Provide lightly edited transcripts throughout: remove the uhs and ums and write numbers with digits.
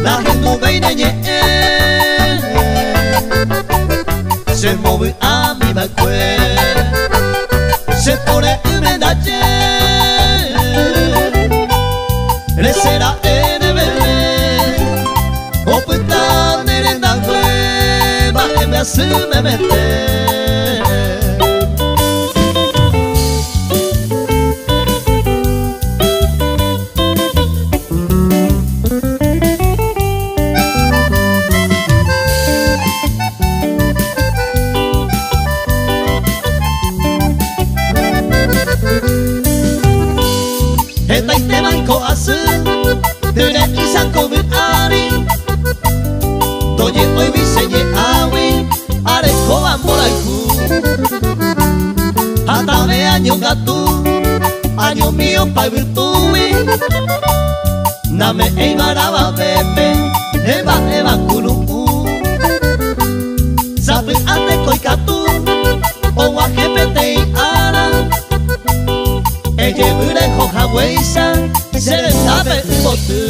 La gente veine nye Se mueve a mi bakwe Se pone umedache Le será ene bele Oputa nere nagwe Baje me asume mete Eta itemanko azu Dure izanko ari Doye oi bizeie haui Areko amoraiku Atabe año gatu Año mio pai virtui Name eibaraba bebe Eba kulu Zapi ateko ikatu Oa jepetei ara Ege bure hoja weisa Se dentabe botu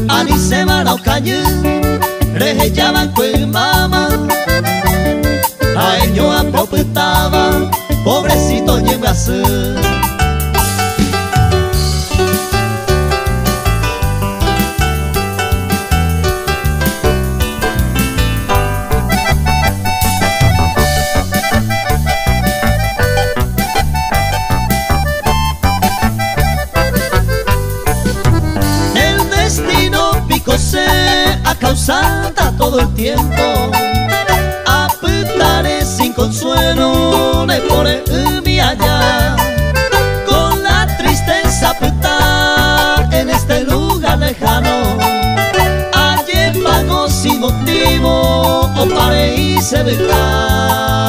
Ani se bara okayu Rehe llama kwe mama A ello aproputaba Pobrecito llegasu A causada todo el tiempo Apuntaré sin consuelo Le pone mi allá Con la tristeza apuntar En este lugar lejano Allí pago sin motivo O pare y se verá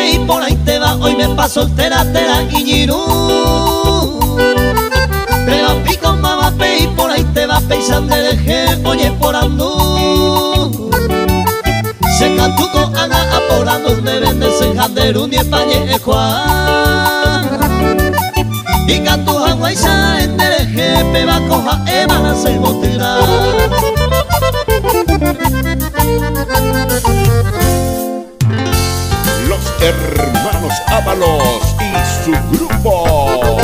Y por ahí te va, hoy me paso soltera, tera y ñirú. Te va pico, mamá, pe y por ahí te va pensando de deje, oye por andú. Se cantuco, haga aporando, donde vende se janderu, ni españe, juan. Y cantu, haguaisa, en dereje, pe va coja, emana, se botera. Los hermanos Ábalos y su grupo.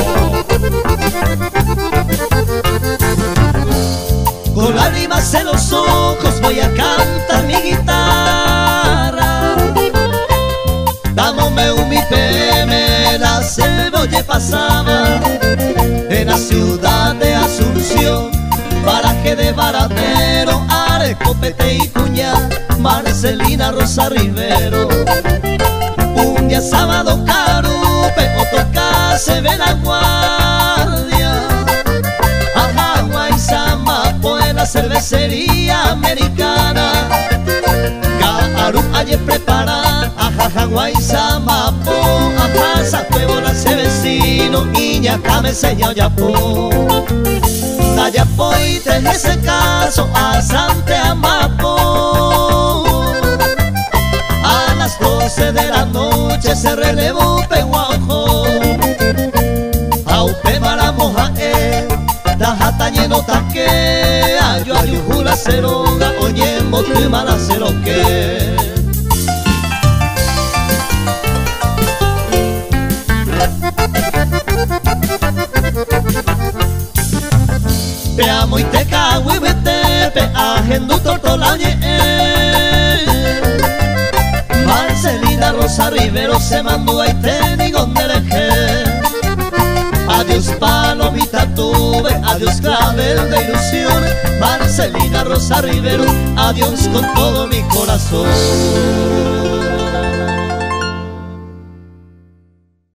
Con lágrimas en los ojos voy a cantar mi guitarra. Dámome un mi PM, la cebolla pasaba en la ciudad de Asunción. Paraje de Baratero, Arecopete y Cuña, Marcelina Rosa Rivero. Un día sábado Carupe, otro se ve la guardia. A Hawái Samapo en la cervecería americana. Caru ayer prepara, a Hawái Samapo. A casa huevo la se vecino, niña me enseñó Yapo. Yapo y te ese caso a Sante Amapo. A las 12 de la noche se relevó Pehuajo. Aupe maramoja da jata lleno taque. Ayo ayujula ceroga, oye motu mala ceroque. Te amo y te cago y vete, pe agendo tortola oye. Marcelina Rosa Rivero se mandó a Iteni donde dejé. Adiós palomita tuve, adiós clavel de ilusión. Marcelina Rosa Rivero, adiós con todo mi corazón.